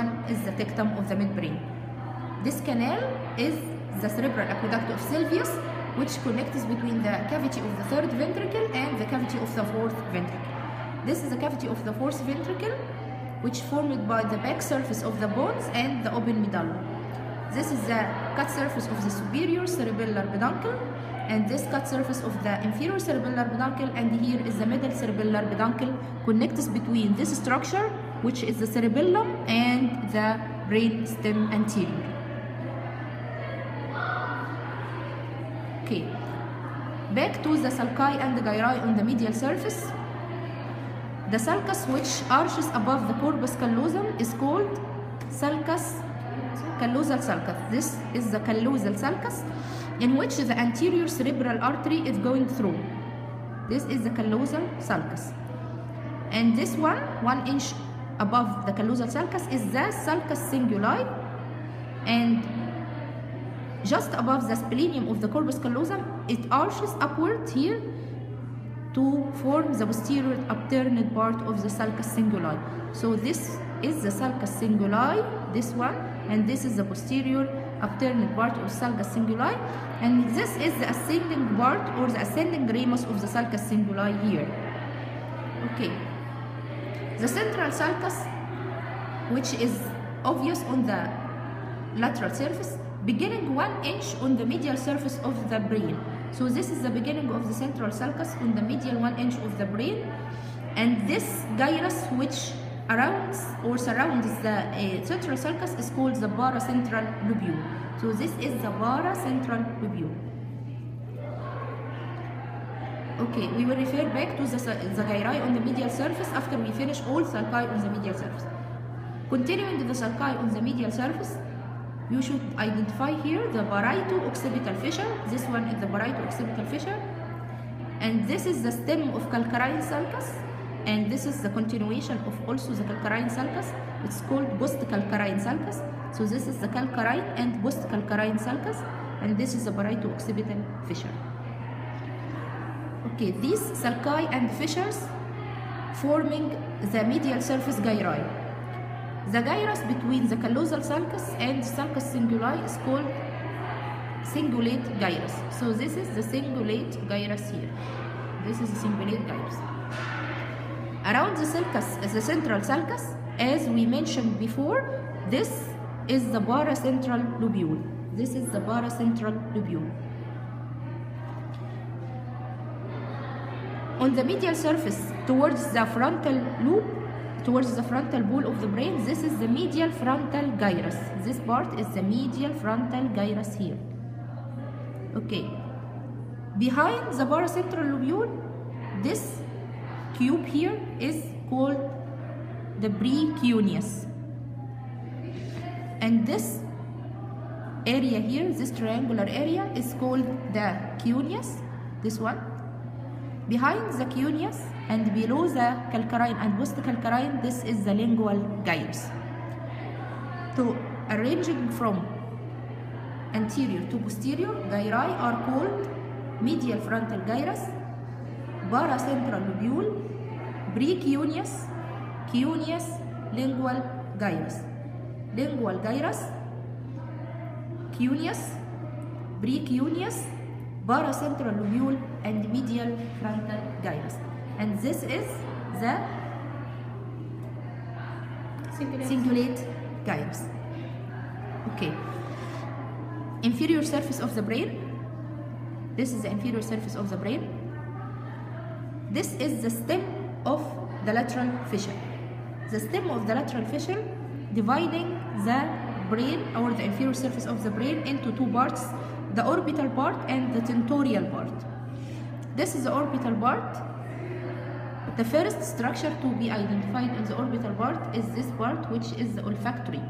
one is the tectum of the midbrain. This canal is the cerebral aqueduct of Sylvius, which connects between the cavity of the third ventricle and the cavity of the fourth ventricle. This is the cavity of the fourth ventricle, which formed by the back surface of the bones and the open medulla. This is the cut surface of the superior cerebellar peduncle, and this cut surface of the inferior cerebellar peduncle, and here is the middle cerebellar peduncle, connects between this structure, which is the cerebellum, and the brain stem anterior. Okay, back to the sulci and the gyri on the medial surface. The sulcus which arches above the corpus callosum is called sulcus, callosal sulcus. This is the callosal sulcus, in which the anterior cerebral artery is going through. This is the callosal sulcus. And this one, 1 inch above the callosal sulcus, is the sulcus cinguli, and just above the splenium of the corpus callosum, it arches upward here to form the posterior upturned part of the sulcus cinguli. So this is the sulcus cinguli, this one, and this is the posterior upturned part of sulcus cinguli, and this is the ascending part or the ascending ramus of the sulcus cinguli here. Okay, the central sulcus, which is obvious on the lateral surface, beginning 1 inch on the medial surface of the brain. So this is the beginning of the central sulcus on the medial 1 inch of the brain, and this gyrus which surrounds the central sulcus is called the paracentral lobule. So this is the paracentral lobule. Okay, we will refer back to the gyri on the medial surface after we finish all sulci on the medial surface. Continuing the sulci on the medial surface, you should identify here the parieto-occipital fissure. This one is the parieto-occipital fissure, and this is the stem of calcarine sulcus, and this is the continuation of also the calcarine sulcus. It's called post-calcarine sulcus. So this is the calcarine and post-calcarine sulcus, and this is the parieto-occipital fissure. Okay, these sulci and fissures forming the medial surface gyri. The gyrus between the callosal sulcus and sulcus cinguli is called cingulate gyrus. So this is the cingulate gyrus here. This is the cingulate gyrus. Around the sulcus is the central sulcus. As we mentioned before, this is the paracentral lobule. This is the paracentral lobule. On the medial surface towards the frontal lobe, towards the frontal bole of the brain, this is the medial frontal gyrus. This part is the medial frontal gyrus here. Okay. Behind the paracentral lobule, this cube here is called the precuneus. And this area here, this triangular area, is called the cuneus, this one. Behind the cuneus and below the calcarine and post-calcarine, this is the lingual gyrus. So, arranging from anterior to posterior, gyri are called medial frontal gyrus, paracentral lobule, precuneus, cuneus, lingual gyrus. Lingual gyrus, cuneus, precuneus, paracentral lobule, and medial frontal gyrus. And this is the cingulate gyrus. Okay. Inferior surface of the brain. This is the inferior surface of the brain. This is the stem of the lateral fissure. The stem of the lateral fissure dividing the brain or the inferior surface of the brain into two parts, the orbital part and the tentorial part. This is the orbital part. The first structure to be identified in the orbital part is this part, which is the olfactory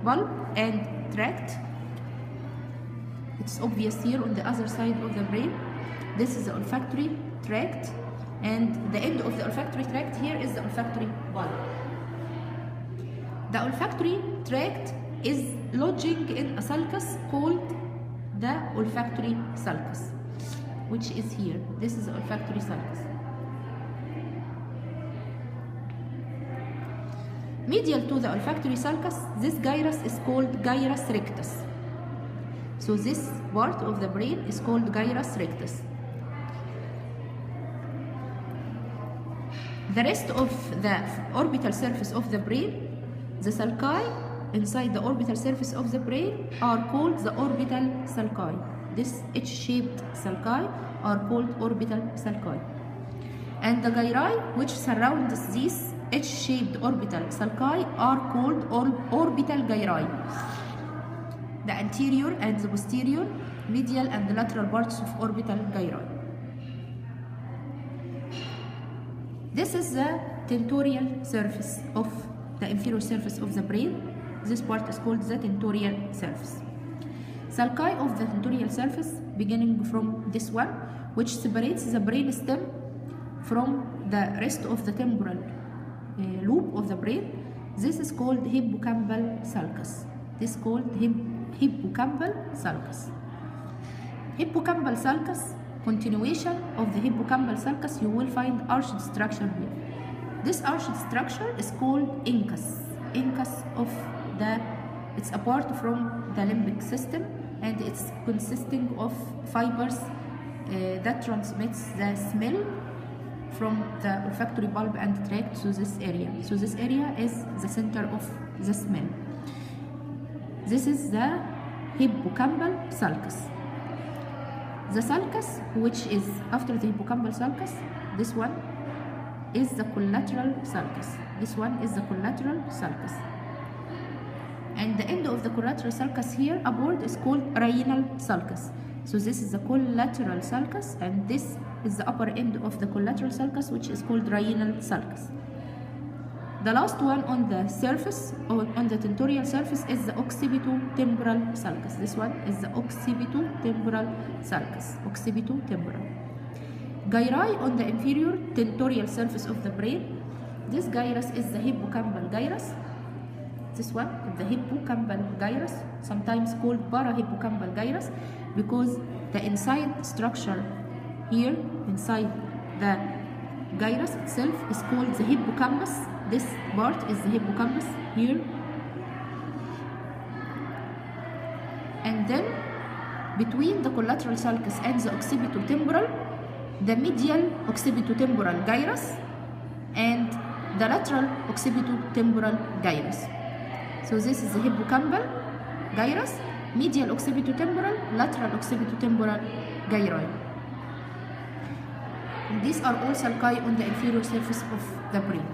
bulb and tract. It's obvious here on the other side of the brain. This is the olfactory tract, and the end of the olfactory tract here is the olfactory bulb. The olfactory tract is lodging in a sulcus called the olfactory sulcus, which is here. This is the olfactory sulcus. Medial to the olfactory sulcus, this gyrus is called gyrus rectus. So this part of the brain is called gyrus rectus. The rest of the orbital surface of the brain, the sulci inside the orbital surface of the brain, are called the orbital sulci. This H-shaped sulci are called orbital sulci. And the gyri which surrounds these H-shaped orbital sulci are called orbital gyri. The anterior and the posterior, medial and the lateral parts of orbital gyri. This is the tentorial surface of the inferior surface of the brain. This part is called the tentorial surface. Sulci of the tentorial surface, beginning from this one, which separates the brain stem from the rest of the temporal loop of the brain. This is called hippocampal sulcus. This is called hippocampal sulcus. Hippocampal sulcus, continuation of the hippocampal sulcus, you will find arched structure here. This arched structure is called incus. Incus of the, it's apart from the limbic system, and it's consisting of fibers that transmits the smell from the olfactory bulb and tract to this area. So this area is the center of the smell. This is the hippocampal sulcus. The sulcus, which is after the hippocampal sulcus, this one is the collateral sulcus. This one is the collateral sulcus. And the end of the collateral sulcus here upward is called rhinal sulcus. So this is the collateral sulcus, and this is the upper end of the collateral sulcus, which is called rhinal sulcus. The last one on the surface, or on the tentorial surface, is the occipitotemporal sulcus. This one is the occipitotemporal sulcus. Occipitotemporal. Gyri on the inferior tentorial surface of the brain. This gyrus is the hippocampal gyrus. This one, the hippocampal gyrus, sometimes called parahippocampal gyrus, because the inside structure here, inside the gyrus itself, is called the hippocampus. This part is the hippocampus here. And then, between the collateral sulcus and the occipitotemporal, the medial occipitotemporal gyrus and the lateral occipitotemporal gyrus. So this is the hippocampal gyrus, medial occipitotemporal, lateral occipitotemporal gyri. And these are all sulci on the inferior surface of the brain.